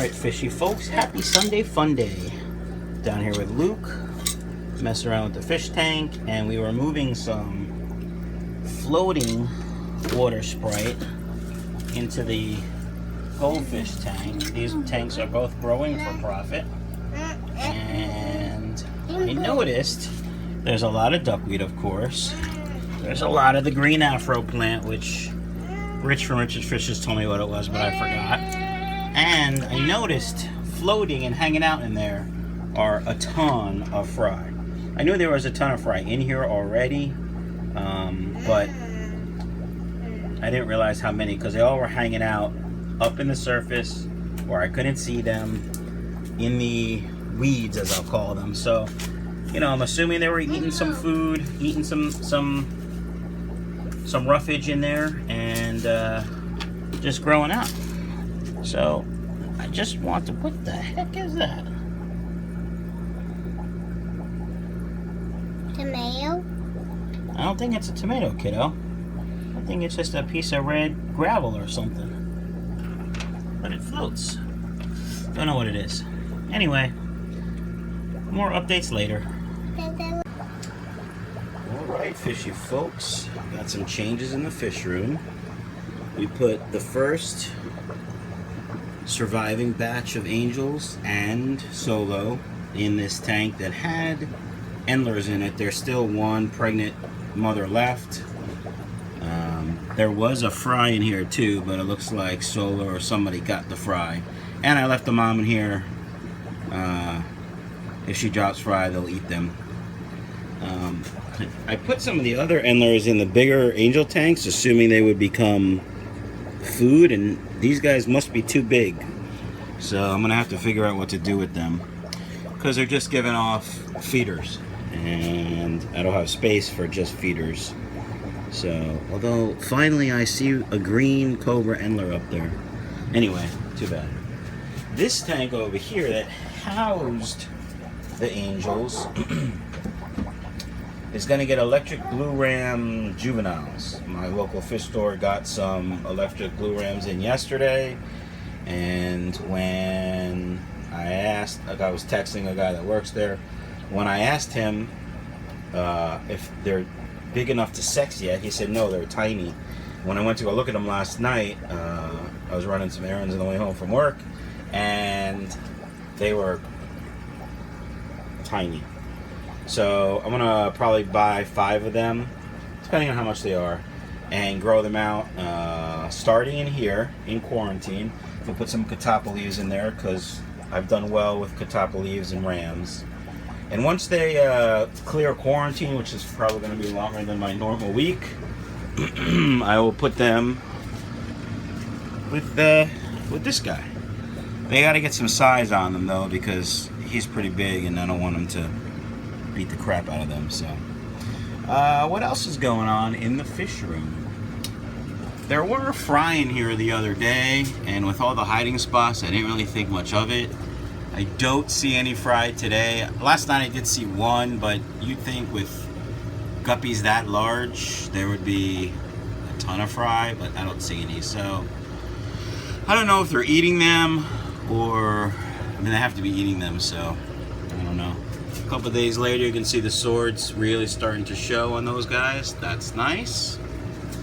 Alright, fishy folks, happy Sunday fun day. Down here with Luke, messing around with the fish tank, and we were moving some floating water Sprite into the goldfish tank. These tanks are both growing for profit. And I noticed there's a lot of duckweed, of course. There's a lot of the green afro plant, which Rich from Rich's Fishes told me what it was, but I forgot. And I noticed floating and hanging out in there are a ton of fry. I knew there was a ton of fry in here already, but I didn't realize how many, because they all were hanging out up in the surface where I couldn't see them, in the weeds, as I'll call them. So, you know, I'm assuming they were eating some food, eating some roughage in there, and just growing out. So I just want to, what the heck is that? Tomato? I don't think it's a tomato, kiddo. I think it's just a piece of red gravel or something. But it floats. Don't know what it is. Anyway, more updates later. Alright, fishy folks. Got some changes in the fish room. We put the first surviving batch of angels and solo in this tank that had endlers in it. There's still one pregnant mother left. There was a fry in here too, but it looks like solo or somebody got the fry. And I left the mom in here. If she drops fry, they'll eat them. I put some of the other endlers in the bigger angel tanks, assuming they would become food, and these guys must be too big. So I'm gonna have to figure out what to do with them, because they're just giving off feeders, and I don't have space for just feeders. So, although finally I see a green cobra endler up there. Anyway, too bad. This tank over here that housed the angels is going to get electric blue ram juveniles. My local fish store got some electric blue rams in yesterday, and when I asked, like, I was texting a guy that works there, when I asked him if they're big enough to sex yet, he said no, they're tiny. When I went to go look at them last night, I was running some errands on the way home from work, and they were tiny. So I'm gonna probably buy 5 of them, depending on how much they are, and grow them out, starting in here in quarantine. We'll put some catappa leaves in there, because I've done well with catappa leaves and rams. And once they clear quarantine, which is probably going to be longer than my normal week, I will put them with this guy. They got to get some size on them though, because he's pretty big, and I don't want him to beat the crap out of them. So, what else is going on in the fish room? There were fry in here the other day, and with all the hiding spots, I didn't really think much of it. I don't see any fry today. Last night I did see one, but you'd think with guppies that large there would be a ton of fry, but I don't see any. So I don't know if they're eating them, or I mean, they have to be eating them, so I don't know. A couple of days later you can see the swords really starting to show on those guys. That's nice.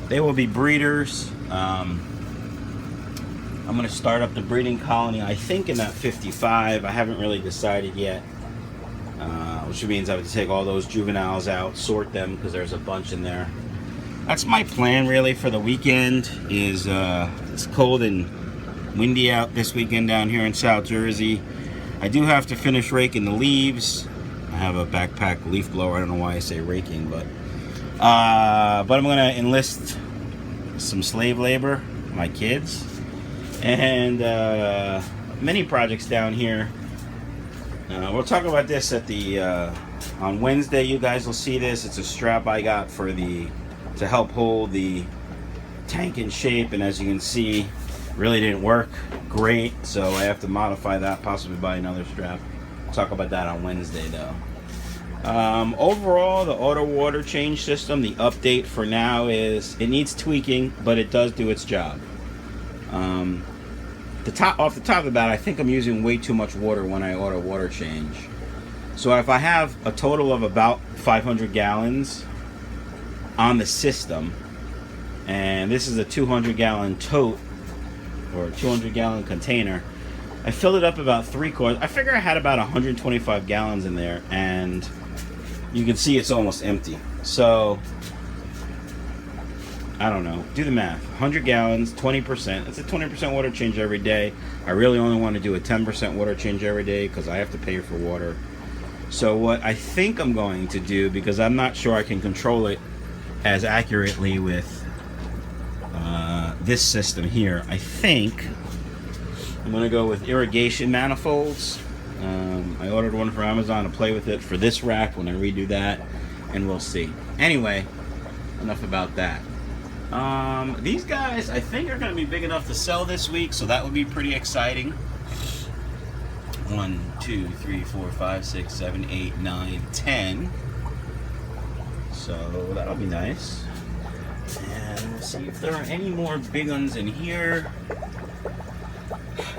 They will be breeders. I'm going to start up the breeding colony, I think, in that 55. I haven't really decided yet, which means I have to take all those juveniles out, sort them, because there's a bunch in there. That's my plan really for the weekend. Is it's cold and windy out this weekend down here in South Jersey. I do have to finish raking the leaves. I have a backpack leaf blower. I don't know why I say raking, but I'm going to enlist some slave labor, my kids, and many projects down here. We'll talk about this at the on Wednesday. You guys will see this. It's a strap I got for to help hold the tank in shape, and as you can see, really didn't work great, so I have to modify that, possibly buy another strap. We'll talk about that on Wednesday though. Overall, the auto water change system, the update for now is it needs tweaking, but it does do its job. off the top of the bat, I think I'm using way too much water when I order water change. So if I have a total of about 500 gallons on the system, and this is a 200-gallon tote or 200-gallon container, I filled it up about 3/4. I figure I had about 125 gallons in there, and you can see it's almost empty. So I don't know, do the math. 100 gallons, 20%. That's a 20% water change every day. I really only want to do a 10% water change every day because I have to pay for water. So what I think I'm going to do, because I'm not sure I can control it as accurately with this system here, I think I'm going to go with irrigation manifolds. I ordered one from Amazon to play with it for this rack when I redo that, and we'll see. Anyway, enough about that. These guys I think are going to be big enough to sell this week, so that would be pretty exciting. 1, 2, 3, 4, 5, 6, 7, 8, 9, 10. So that'll be nice. And we'll see if there are any more big ones in here.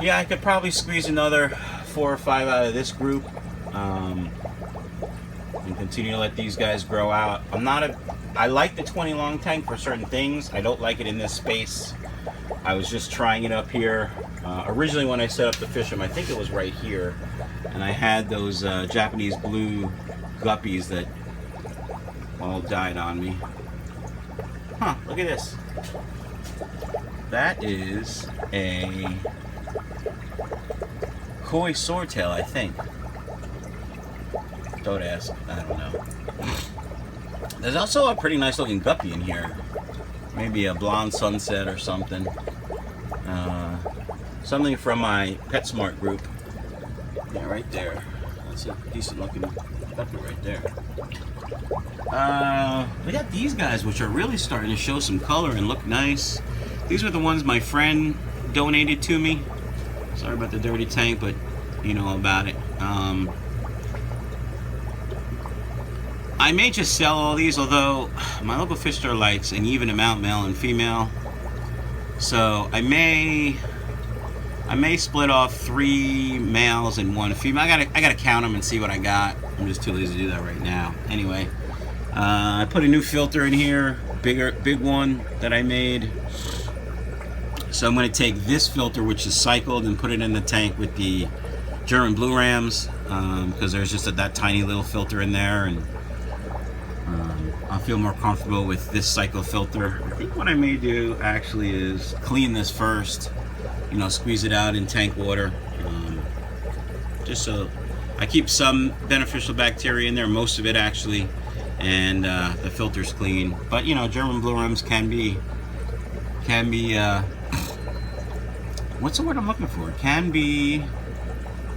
Yeah, I could probably squeeze another 4 or 5 out of this group. And continue to let these guys grow out. I like the 20 long tank for certain things. I don't like it in this space. I was just trying it up here. Originally when I set up the Fishroom, I think it was right here, and I had those Japanese blue guppies that all died on me. Huh, look at this. That is a koi swordtail, I think. Don't ask, I don't know. There's also a pretty nice looking guppy in here. Maybe a blonde sunset or something. Something from my PetSmart group. Yeah, right there. That's a decent looking guppy right there. We got these guys, which are really starting to show some color and look nice. These are the ones my friend donated to me. Sorry about the dirty tank, but you know about it. I may just sell all these, although my local fish store likes an even amount male and female. So I may split off 3 males and 1 female. I gotta count them and see what I got. I'm just too lazy to do that right now. Anyway, I put a new filter in here, big one that I made. So I'm gonna take this filter, which is cycled, and put it in the tank with the German blue rams, because there's just that tiny little filter in there, and I'll feel more comfortable with this cycle filter. I think what I may do actually is clean this first, you know, squeeze it out in tank water, just so I keep some beneficial bacteria in there, most of it actually, and the filter's clean. But you know, German blue rams can be what's the word I'm looking for? Can be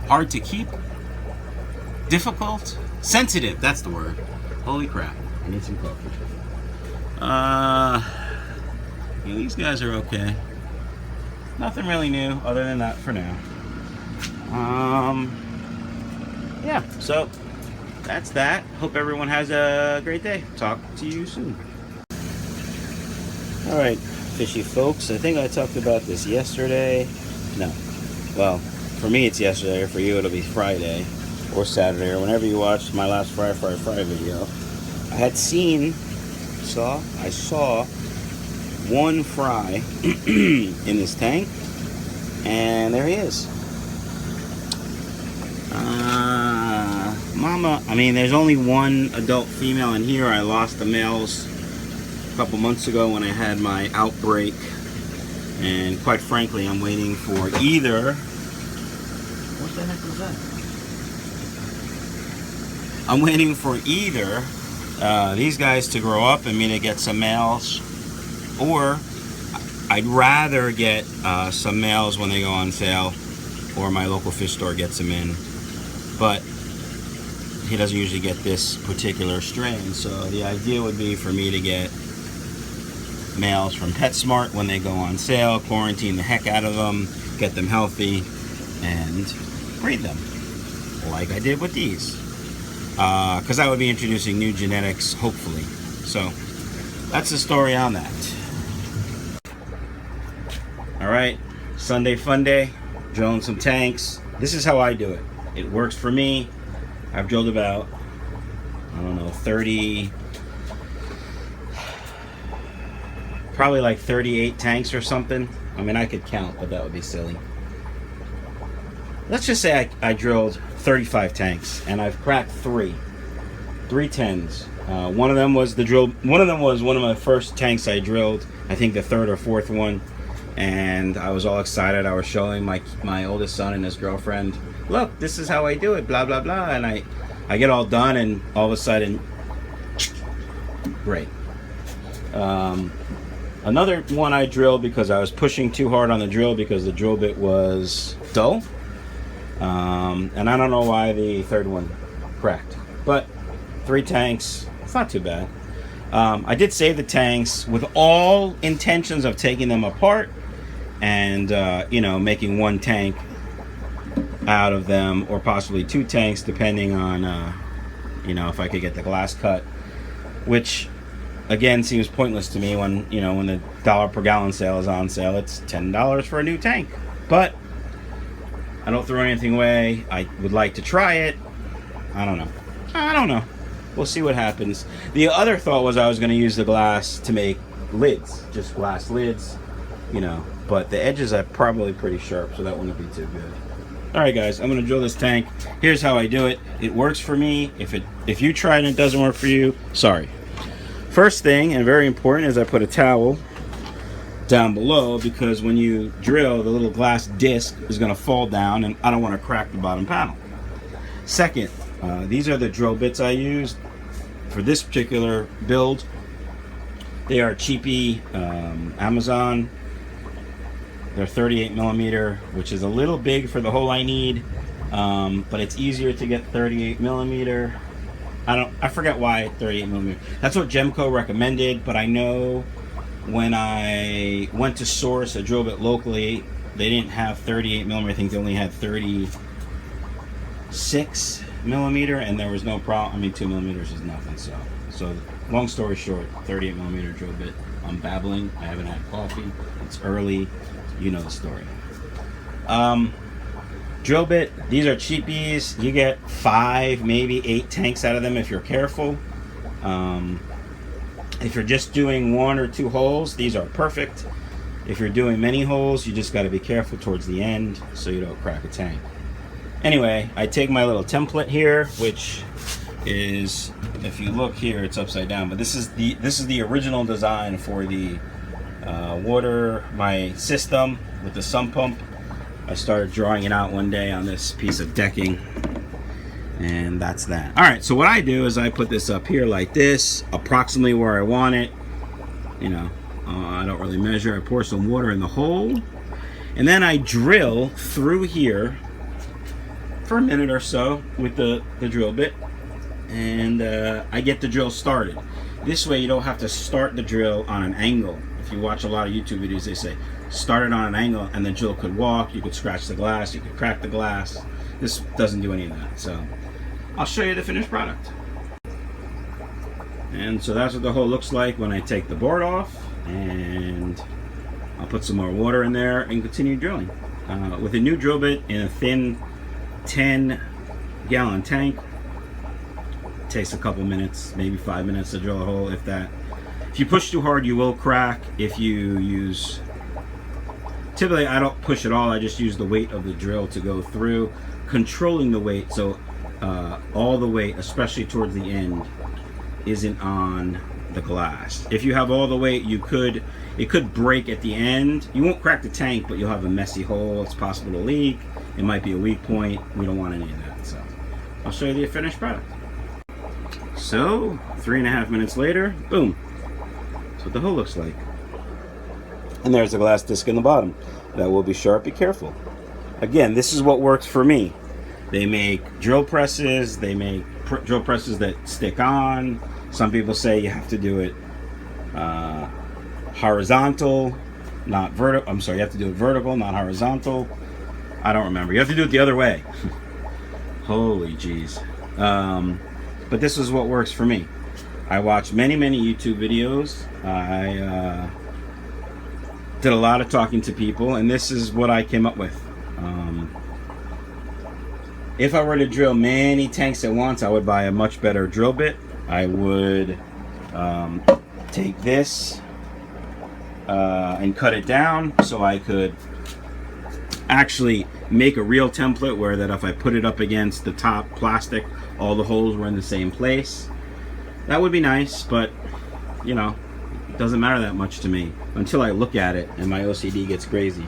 hard to keep, difficult, sensitive. That's the word. Holy crap! I need some coffee. Yeah, these guys are okay. Nothing really new other than that for now. Yeah, so that's that. Hope everyone has a great day. Talk to you soon. Alright, fishy folks, I think I talked about this yesterday. No. Well, for me it's yesterday, or for you it'll be Friday or Saturday, or whenever you watched my last Fry video. I had I saw one fry in this tank, and there he is. Mama, I mean, there's only one adult female in here. I lost the males a couple months ago when I had my outbreak, and quite frankly, I'm waiting for either. What the heck was that? I'm waiting for either these guys to grow up and me to get some males, or I'd rather get some males when they go on sale, or my local fish store gets them in. But he doesn't usually get this particular strain, so the idea would be for me to get males from PetSmart when they go on sale, quarantine the heck out of them, get them healthy, and breed them like I did with these, because I would be introducing new genetics, hopefully. So that's the story on that. Alright, Sunday Funday. drilling some tanks. This is how I do it. It works for me. I've drilled about, I don't know, 30, probably like 38 tanks or something. I mean, I could count, but that would be silly. Let's just say I drilled 35 tanks, and I've cracked three 10s. One of them was one of my first tanks I drilled. I think the third or fourth one, and I was all excited. I was showing my oldest son and his girlfriend, look, this is how I do it, blah blah blah. And I get all done, and all of a sudden, great. Another one I drilled because I was pushing too hard on the drill because the drill bit was dull. And I don't know why the third one cracked, but 3 tanks, it's not too bad. I did save the tanks with all intentions of taking them apart and making 1 tank out of them, or possibly 2 tanks depending on if I could get the glass cut, which again seems pointless to me when the $1 per gallon sale is on sale. It's $10 for a new tank, but I don't throw anything away. I would like to try it. I don't know. We'll see what happens. The other thought was I was going to use the glass to make lids, just glass lids, but the edges are probably pretty sharp, so that wouldn't be too good. All right, guys, I'm going to drill this tank. Here's how I do it. It works for me. If you try and it doesn't work for you, sorry. First thing, and very important, is I put a towel down below, because when you drill, the little glass disc is going to fall down, and I don't want to crack the bottom panel. Second, these are the drill bits I used for this particular build. They are cheapy Amazon. They're 38 millimeter, which is a little big for the hole I need, but it's easier to get 38 millimeter. I forget why 38 millimeter. That's what Gemco recommended, but I know when I went to source a drill bit locally, they didn't have 38 millimeter. I think they only had 36 millimeter, and there was no problem. I mean, 2 millimeters is nothing. So long story short, 38 millimeter drill bit. I'm babbling. I haven't had coffee. It's early. You know the story. Drill bit. These are cheapies. You get 5, maybe 8 tanks out of them if you're careful. If you're just doing 1 or 2 holes, these are perfect. If you're doing many holes, you just got to be careful towards the end so you don't crack a tank. Anyway, I take my little template here, which is, if you look here, it's upside down, but this is the original design for the my system with the sump pump. I started drawing it out one day on this piece of decking, and that's that. All right, so what I do is I put this up here like this, approximately where I want it. I don't really measure. I pour some water in the hole, and then I drill through here for a minute or so with the drill bit, and I get the drill started. This way you don't have to start the drill on an angle. If you watch a lot of YouTube videos, they say start it on an angle and the drill could walk, you could scratch the glass, you could crack the glass. This doesn't do any of that. So I'll show you the finished product. And so that's what the hole looks like when I take the board off, and I'll put some more water in there and continue drilling. With a new drill bit in a thin 10-gallon tank, it takes a couple minutes, maybe 5 minutes to drill a hole, if that. If you push too hard, you will crack. If you use, typically I don't push at all, I just use the weight of the drill to go through, controlling the weight so all the weight, especially towards the end, isn't on the glass. If you have all the weight, it could break at the end. You won't crack the tank, but you'll have a messy hole. It's possible to leak. It might be a weak point. We don't want any of that. So I'll show you the finished product. So 3.5 minutes later, boom. That's what the hole looks like. And there's the glass disc in the bottom. That will be sharp. Be careful. Again, this is what works for me. They make drill presses. They make drill presses that stick on. Some people say you have to do it horizontal, not vertical. I'm sorry, you have to do it vertical, not horizontal. I don't remember. You have to do it the other way. Holy jeez. But this is what works for me. I watched many YouTube videos. I did a lot of talking to people, and this is what I came up with. If I were to drill many tanks at once, I would buy a much better drill bit. I would take this and cut it down so I could actually make a real template where that if I put it up against the top plastic, all the holes were in the same place. That would be nice, but you know, it doesn't matter that much to me until I look at it and my OCD gets crazy,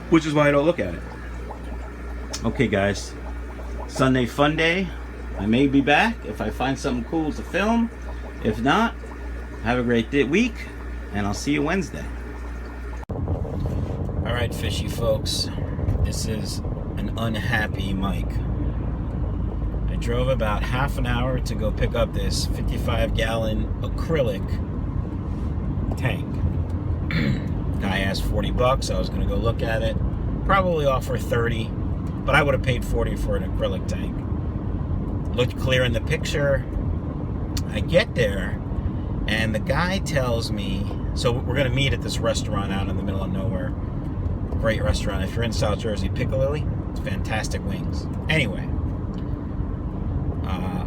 which is why I don't look at it. Okay guys, Sunday fun day. I may be back if I find something cool to film. If not, have a great week, and I'll see you Wednesday. Alright fishy folks, this is an unhappy Mike. I drove about half an hour to go pick up this 55-gallon acrylic tank. Guy asked $40. I was going to go look at it. Probably offer 30, but I would have paid 40 for an acrylic tank. Looked clear in the picture. I get there, and the guy tells me, so we're going to meet at this restaurant out in the middle of nowhere. Great restaurant. If you're in South Jersey, Piccalilli, it's fantastic wings. Anyway,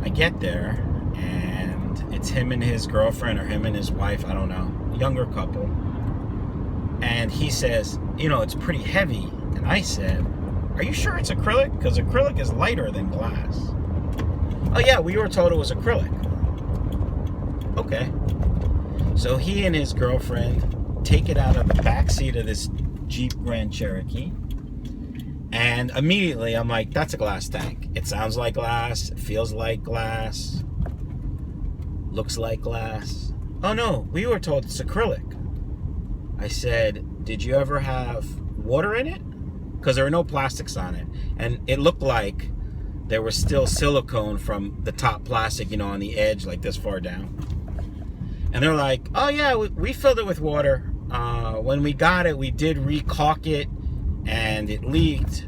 I get there, and it's him and his girlfriend, or him and his wife, I don't know, younger couple. And he says, you know, it's pretty heavy. And I said, are you sure it's acrylic? Because acrylic is lighter than glass. Oh yeah, we were told it was acrylic. Okay. So he and his girlfriend take it out of the back seat of this Jeep Grand Cherokee. And immediately I'm like, that's a glass tank. It sounds like glass. It feels like glass. Looks like glass. Oh no, we were told it's acrylic. I said, did you ever have water in it? Because there were no plastics on it. And it looked like there was still silicone from the top plastic, you know, on the edge, like this far down. And they're like, oh yeah, we filled it with water. When we got it, we did recaulk it and it leaked,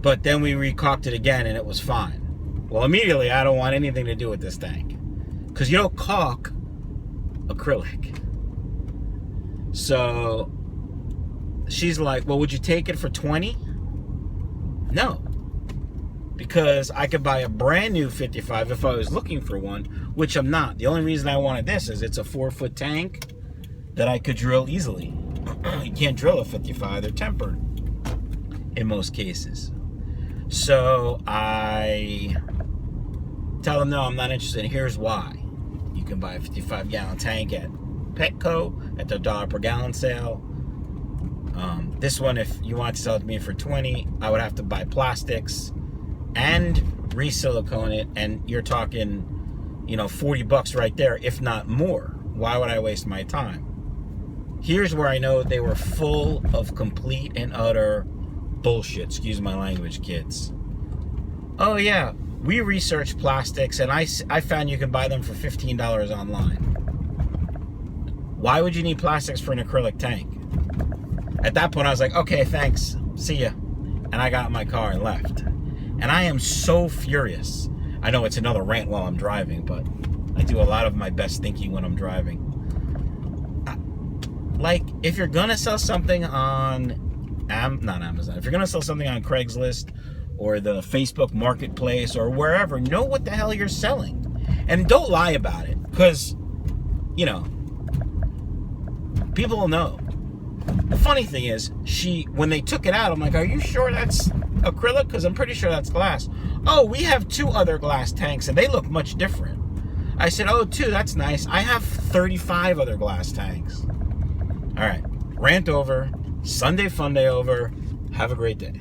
but then we recaulked it again and it was fine. Well, immediately I don't want anything to do with this tank, because you don't caulk acrylic. So she's like, well, would you take it for 20? No, because I could buy a brand new 55 if I was looking for one, which I'm not. The only reason I wanted this is it's a 4-foot tank that I could drill easily. You can't drill a 55, they're tempered in most cases. So I tell them, no, I'm not interested. Here's why. You can buy a 55-gallon tank at Petco at the $1 per gallon sale. This one, if you want to sell it to me for 20, I would have to buy plastics and re-silicone it, and you're talking, you know, $40 right there, if not more. Why would I waste my time? Here's where I know they were full of complete and utter bullshit. Excuse my language, kids. Oh yeah, we researched plastics, and I found you can buy them for $15 online. Why would you need plastics for an acrylic tank? At that point, I was like, okay, thanks, see ya. And I got in my car and left. And I am so furious. I know it's another rant while I'm driving, but I do a lot of my best thinking when I'm driving. Like, if you're gonna sell something on, not Amazon, if you're gonna sell something on Craigslist or the Facebook Marketplace or wherever, know what the hell you're selling. And don't lie about it, because, you know, people will know. The funny thing is, when they took it out, I'm like, are you sure that's acrylic? Because I'm pretty sure that's glass. Oh, we have 2 other glass tanks, and they look much different. I said, oh, 2, that's nice. I have 35 other glass tanks. All right, rant over. Sunday fun day over. Have a great day.